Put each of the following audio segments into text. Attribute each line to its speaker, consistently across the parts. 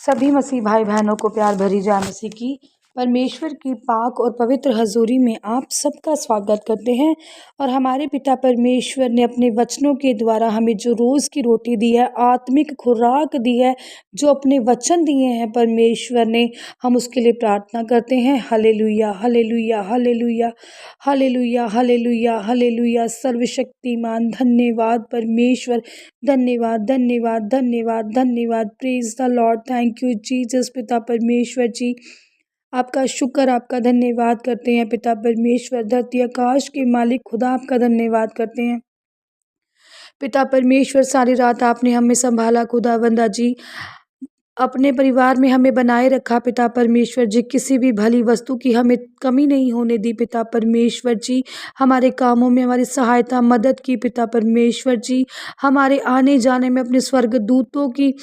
Speaker 1: सभी मसीह भाई बहनों को प्यार भरी जय मसीह की। परमेश्वर की पाक और पवित्र हजूरी में आप सबका स्वागत करते हैं। और हमारे पिता परमेश्वर ने अपने वचनों के द्वारा हमें जो रोज़ की रोटी दी है, आत्मिक खुराक दी है, जो अपने वचन दिए हैं परमेश्वर ने, हम उसके लिए प्रार्थना करते हैं। Hallelujah hallelujah hallelujah hallelujah hallelujah hallelujah. सर्वशक्तिमान धन्यवाद परमेश्वर, धन्यवाद धन्यवाद धन्यवाद धन्यवाद। Praise the Lord, thank you Jesus. पिता परमेश्वर जी, आपका शुक्र, आपका धन्यवाद करते हैं पिता परमेश्वर। धरती आकाश के मालिक खुदा, आपका धन्यवाद करते हैं पिता परमेश्वर। सारी रात आपने हमें संभाला खुदावंदा जी, अपने परिवार में हमें बनाए रखा पिता परमेश्वर जी। किसी भी भली वस्तु की हमें कमी नहीं होने दी पिता परमेश्वर जी। हमारे कामों में हमारी सहायता मदद की पिता परमेश्वर जी। हमारे आने जाने में अपने स्वर्गदूतों की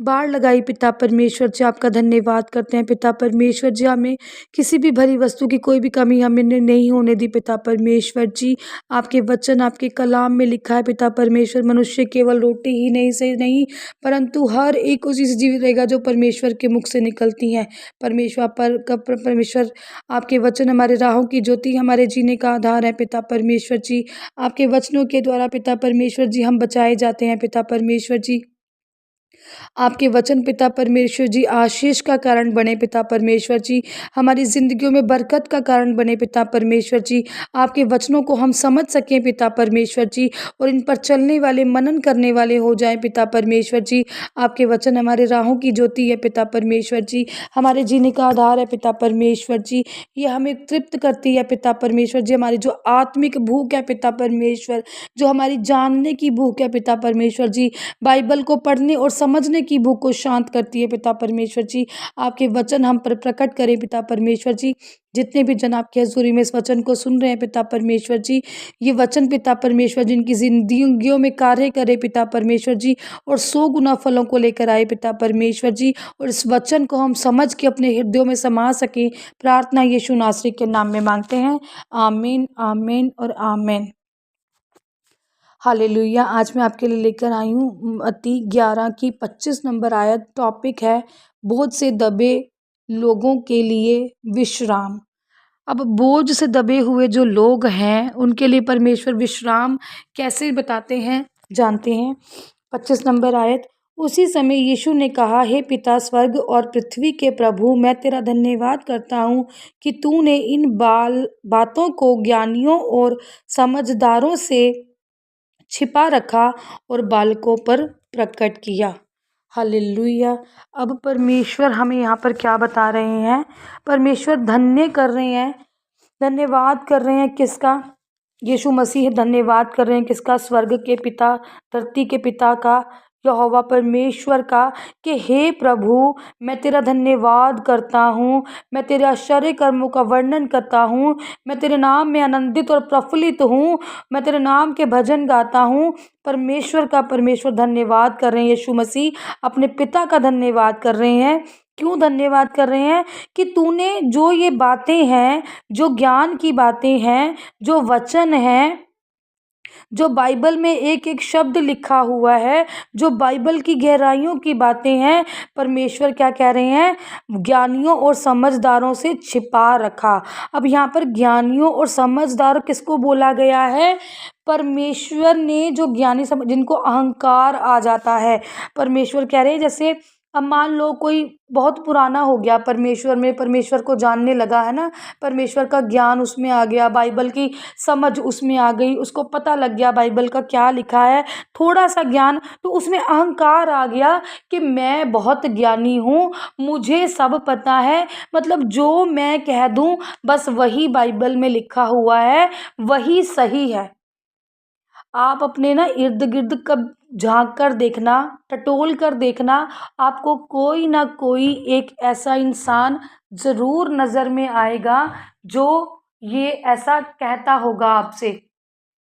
Speaker 1: बाढ़ लगाई पिता परमेश्वर जी। आपका धन्यवाद करते हैं पिता परमेश्वर जी। हमें किसी भी भली वस्तु की कोई भी कमी हमें नहीं होने दी पिता परमेश्वर जी। आपके वचन, आपके कलाम में लिखा है पिता परमेश्वर, मनुष्य केवल रोटी ही नहीं से नहीं परंतु हर एक उसी से जीवित रहेगा जो परमेश्वर के मुख से निकलती हैं। परमेश्वर आपके वचन हमारे राहों की ज्योति, हमारे जीने का आधार है पिता परमेश्वर जी। आपके वचनों के द्वारा पिता परमेश्वर जी हम बचाए जाते हैं पिता परमेश्वर जी। आपके वचन पिता परमेश्वर जी आशीष का कारण बने पिता परमेश्वर जी। हमारी जिंदगियों में बरकत का कारण बने पिता परमेश्वर जी। आपके वचनों को हम समझ सकें पिता परमेश्वर जी, और इन पर चलने वाले, मनन करने वाले हो जाएं पिता परमेश्वर जी। आपके वचन हमारे राहों की ज्योति है पिता परमेश्वर जी, हमारे जीने का आधार है पिता परमेश्वर जी। ये हमें तृप्त करती है पिता परमेश्वर जी। हमारी जो आत्मिक भूख है पिता परमेश्वर, जो हमारी जानने की भूख है पिता परमेश्वर जी, बाइबल को पढ़ने और समझने की भूख को शांत करती है पिता परमेश्वर जी। आपके वचन हम पर प्रकट करें पिता परमेश्वर जी। जितने भी जन आपकी हजूरी में इस वचन को सुन रहे हैं पिता परमेश्वर जी, ये वचन पिता परमेश्वर जी इनकी जिंदगियों में कार्य करे पिता परमेश्वर जी, और 100 गुना फलों को लेकर आए पिता परमेश्वर जी। और इस वचन को हम समझ के अपने हृदयों में समा सकें। प्रार्थना यीशु नासरी के नाम में मांगते हैं, आमीन आमीन और आमीन। हालेलुया। आज मैं आपके लिए लेकर आई हूँ मत्ती 11 की 25 नंबर आयत। टॉपिक है बोझ से दबे लोगों के लिए विश्राम। अब बोझ से दबे हुए जो लोग हैं उनके लिए परमेश्वर विश्राम कैसे बताते हैं, जानते हैं। 25 नंबर आयत। उसी समय यीशु ने कहा, हे पिता, स्वर्ग और पृथ्वी के प्रभु, मैं तेरा धन्यवाद करता हूँ कि तूने इन बातों को ज्ञानियों और समझदारों से छिपा रखा और बालकों पर प्रकट किया। हालेलुया। अब परमेश्वर हमें यहाँ पर क्या बता रहे हैं? परमेश्वर धन्य कर रहे हैं, धन्यवाद कर रहे हैं किसका? यीशु मसीह धन्यवाद कर रहे हैं किसका? स्वर्ग के पिता, धरती के पिता का, यहोवा परमेश्वर का, कि हे प्रभु, मैं तेरा धन्यवाद करता हूँ, मैं तेरे आश्चर्य कर्मों का वर्णन करता हूँ, मैं तेरे नाम में आनंदित और प्रफुल्लित हूँ, मैं तेरे नाम के भजन गाता हूँ। परमेश्वर का परमेश्वर धन्यवाद कर रहे हैं। यीशु मसीह अपने पिता का धन्यवाद कर रहे हैं। क्यों धन्यवाद कर रहे हैं? कि तूने जो ये बातें हैं, जो ज्ञान की बातें हैं, जो वचन हैं, जो बाइबल में एक एक शब्द लिखा हुआ है, जो बाइबल की गहराइयों की बातें हैं, परमेश्वर क्या कह रहे हैं? ज्ञानियों और समझदारों से छिपा रखा। अब यहाँ पर ज्ञानियों और समझदार किसको बोला गया है? परमेश्वर ने जो ज्ञानी जिनको अहंकार आ जाता है, परमेश्वर कह रहे हैं, जैसे अब मान लो कोई बहुत पुराना हो गया परमेश्वर में, परमेश्वर को जानने लगा है ना, परमेश्वर का ज्ञान उसमें आ गया, बाइबल की समझ उसमें आ गई, उसको पता लग गया बाइबल का क्या लिखा है, थोड़ा सा ज्ञान, तो उसमें अहंकार आ गया कि मैं बहुत ज्ञानी हूँ, मुझे सब पता है, मतलब जो मैं कह दूँ बस वही बाइबल में लिखा हुआ है, वही सही है। आप अपने ना इर्द गिर्द कब झांक कर देखना, टटोल कर देखना, आपको कोई ना कोई एक ऐसा इंसान ज़रूर नज़र में आएगा जो ये ऐसा कहता होगा आपसे।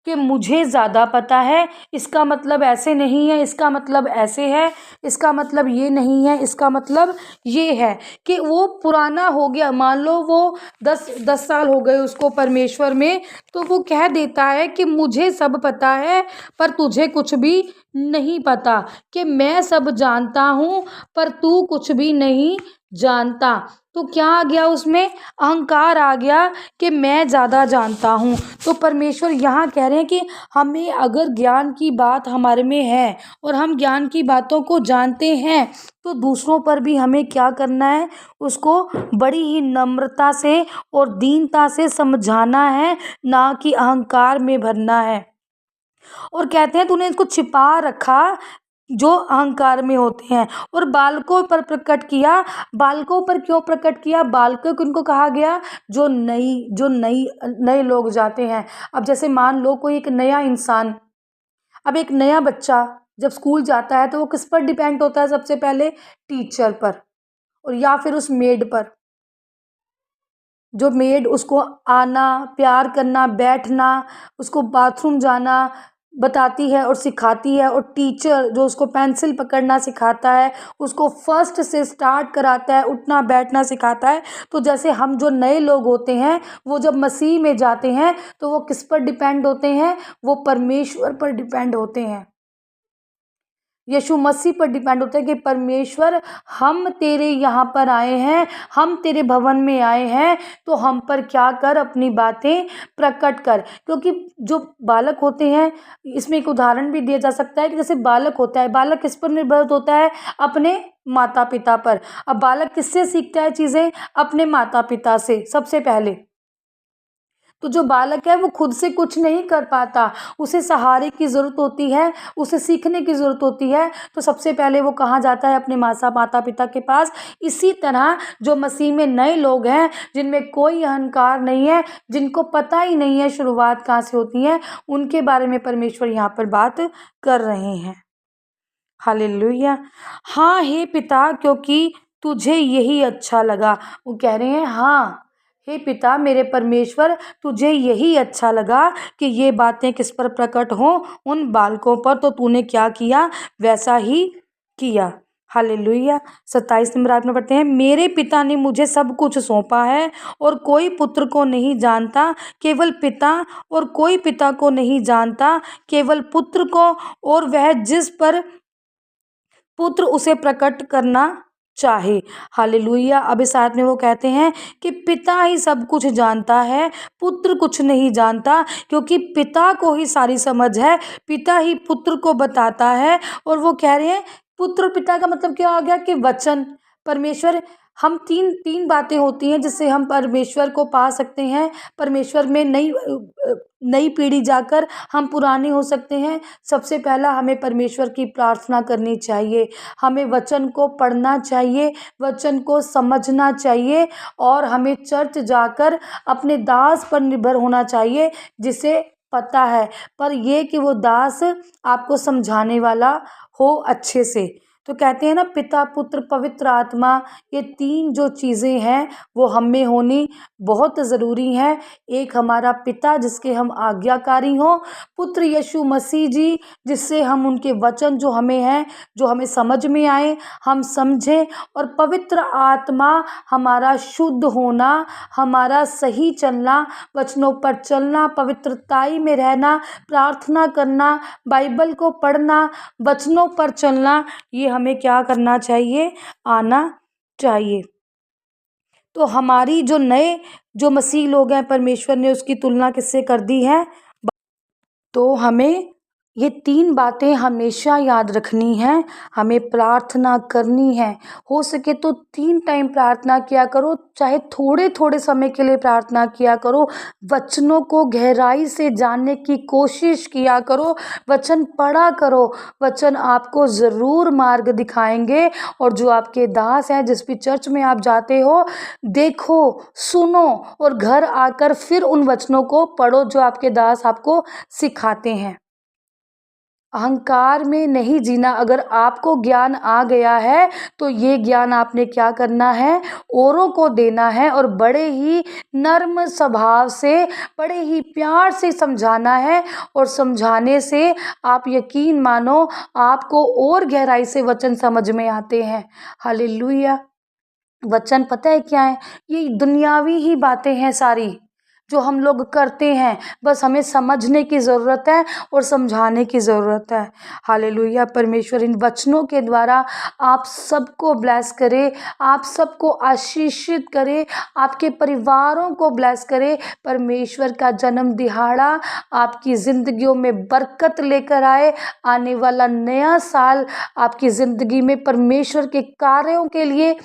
Speaker 1: कि मुझे ज़्यादा पता है, इसका मतलब ऐसे नहीं है, इसका मतलब ऐसे है, इसका मतलब ये नहीं है, इसका मतलब ये है। कि वो पुराना हो गया, मान लो वो 10 साल हो गए उसको परमेश्वर में, तो वो कह देता है कि मुझे सब पता है पर तुझे कुछ भी नहीं पता, कि मैं सब जानता हूँ पर तू कुछ भी नहीं जानता। तो क्या आ गया उसमें? अहंकार आ गया कि मैं ज़्यादा जानता हूँ। तो परमेश्वर यहाँ कह रहे हैं कि हमें अगर ज्ञान की बात हमारे में है और हम ज्ञान की बातों को जानते हैं, तो दूसरों पर भी हमें क्या करना है? उसको बड़ी ही नम्रता से और दीनता से समझाना है, ना कि अहंकार में भरना है। और कहते हैं तूने इसको छिपा रखा जो अहंकार में होते हैं, और बालकों पर प्रकट किया। बालकों पर क्यों प्रकट किया? बालकों को इनको कहा गया जो नई नए लोग जाते हैं। अब जैसे मान लो कोई एक नया इंसान, अब एक नया बच्चा जब स्कूल जाता है तो वो किस पर डिपेंड होता है? सबसे पहले टीचर पर, और या फिर उस मेड पर। जो मेड उसको आना, प्यार करना, बैठना, उसको बाथरूम जाना बताती है और सिखाती है, और टीचर जो उसको पेंसिल पकड़ना सिखाता है, उसको फर्स्ट से स्टार्ट कराता है, उठना बैठना सिखाता है। तो जैसे हम जो नए लोग होते हैं, वो जब मसीह में जाते हैं तो वो किस पर डिपेंड होते हैं? वो परमेश्वर पर डिपेंड होते हैं, यीशु मसीह पर डिपेंड होता है कि परमेश्वर, हम तेरे यहाँ पर आए हैं, हम तेरे भवन में आए हैं, तो हम पर क्या कर? अपनी बातें प्रकट कर। क्योंकि जो बालक होते हैं, इसमें एक उदाहरण भी दिया जा सकता है कि जैसे बालक होता है, बालक किस पर निर्भर होता है? अपने माता पिता पर। अब बालक किससे सीखता है चीज़ें? अपने माता पिता से सबसे पहले। तो जो बालक है वो खुद से कुछ नहीं कर पाता, उसे सहारे की ज़रूरत होती है, उसे सीखने की ज़रूरत होती है। तो सबसे पहले वो कहाँ जाता है? अपने माता पिता के पास। इसी तरह जो मसीह में नए लोग हैं, जिनमें कोई अहंकार नहीं है, जिनको पता ही नहीं है शुरुआत कहाँ से होती है, उनके बारे में परमेश्वर यहाँ पर बात कर रहे हैं। हालेलुया। हाँ हे पिता, क्योंकि तुझे यही अच्छा लगा। वो कह रहे हैं, हाँ हे पिता मेरे परमेश्वर, तुझे यही अच्छा लगा कि ये बातें किस पर प्रकट हों? उन बालकों पर। तो तूने क्या किया? वैसा ही किया। हालेलुया। 27 नंबर आयत में पढ़ते हैं, मेरे पिता ने मुझे सब कुछ सौंपा है, और कोई पुत्र को नहीं जानता केवल पिता, और कोई पिता को नहीं जानता केवल पुत्र को, और वह जिस पर पुत्र उसे प्रकट करना चाहे। हालेलुया। अब इस आयत में वो कहते हैं कि पिता ही सब कुछ जानता है, पुत्र कुछ नहीं जानता, क्योंकि पिता को ही सारी समझ है, पिता ही पुत्र को बताता है। और वो कह रहे हैं, पुत्र और पिता का मतलब क्या आ गया? कि वचन, परमेश्वर। हम तीन तीन बातें होती हैं जिससे हम परमेश्वर को पा सकते हैं। परमेश्वर में नई पीढ़ी जाकर हम पुराने हो सकते हैं। सबसे पहला, हमें परमेश्वर की प्रार्थना करनी चाहिए, हमें वचन को पढ़ना चाहिए, वचन को समझना चाहिए, और हमें चर्च जाकर अपने दास पर निर्भर होना चाहिए, जिसे पता है, पर ये कि वो दास आपको समझाने वाला हो अच्छे से। तो कहते हैं ना, पिता पुत्र पवित्र आत्मा, ये तीन जो चीज़ें हैं वो हम में होनी बहुत ज़रूरी हैं। एक हमारा पिता जिसके हम आज्ञाकारी हों, पुत्र यीशु मसीह जी जिससे हम उनके वचन जो हमें हैं, जो हमें समझ में आए, हम समझें, और पवित्र आत्मा हमारा शुद्ध होना, हमारा सही चलना, वचनों पर चलना, पवित्रताई में रहना, प्रार्थना करना, बाइबल को पढ़ना, वचनों पर चलना, ये हमें क्या करना चाहिए? आना चाहिए। तो हमारी जो नए जो मसीह लोग हैं, परमेश्वर ने उसकी तुलना किससे कर दी है? तो हमें ये तीन बातें हमेशा याद रखनी है, हमें प्रार्थना करनी है। हो सके तो 3 टाइम प्रार्थना किया करो, चाहे थोड़े थोड़े समय के लिए प्रार्थना किया करो। वचनों को गहराई से जानने की कोशिश किया करो, वचन पढ़ा करो। वचन आपको ज़रूर मार्ग दिखाएंगे। और जो आपके दास हैं, जिस भी चर्च में आप जाते हो, देखो, सुनो, और घर आकर फिर उन वचनों को पढ़ो जो आपके दास आपको सिखाते हैं। अहंकार में नहीं जीना। अगर आपको ज्ञान आ गया है तो ये ज्ञान आपने क्या करना है, औरों को देना है और बड़े ही नर्म स्वभाव से, बड़े ही प्यार से समझाना है। और समझाने से आप यकीन मानो आपको और गहराई से वचन समझ में आते हैं। हालेलुया। वचन पता है क्या है, ये दुनियावी ही बातें हैं सारी जो हम लोग करते हैं, बस हमें समझने की ज़रूरत है और समझाने की ज़रूरत है। हालेलुया। परमेश्वर इन वचनों के द्वारा आप सबको ब्लेस करे, आप सबको आशीषित करे, आपके परिवारों को ब्लेस करे। परमेश्वर का जन्म दिहाड़ा आपकी ज़िंदगियों में बरकत लेकर आए। आने वाला नया साल आपकी ज़िंदगी में परमेश्वर के कार्यों के लिए,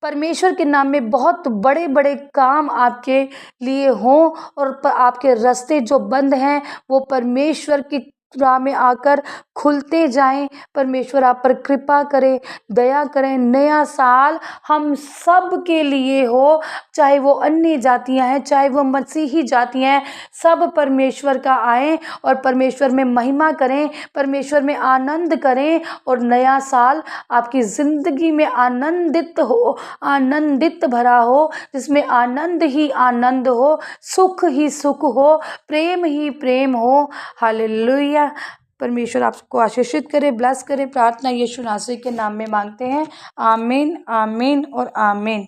Speaker 1: परमेश्वर के नाम में बहुत बड़े बड़े काम आपके लिए हों। और आपके रास्ते जो बंद हैं वो परमेश्वर की राह में आकर खुलते जाएं। परमेश्वर आप पर कृपा करे, दया करें। नया साल हम सब के लिए हो, चाहे वो अन्य जातियां हैं, चाहे वो मसीही जातियां हैं, सब परमेश्वर का आएं और परमेश्वर में महिमा करें, परमेश्वर में आनंद करें। और नया साल आपकी ज़िंदगी में आनंदित हो, आनंदित भरा हो, जिसमें आनंद ही आनंद हो, सुख ही सुख हो, प्रेम ही प्रेम हो। हालेलुया। परमेश्वर आपको आशीषित करे, ब्लेस करे। प्रार्थना यीशु नासरी के नाम में मांगते हैं। आमीन, आमीन और आमीन।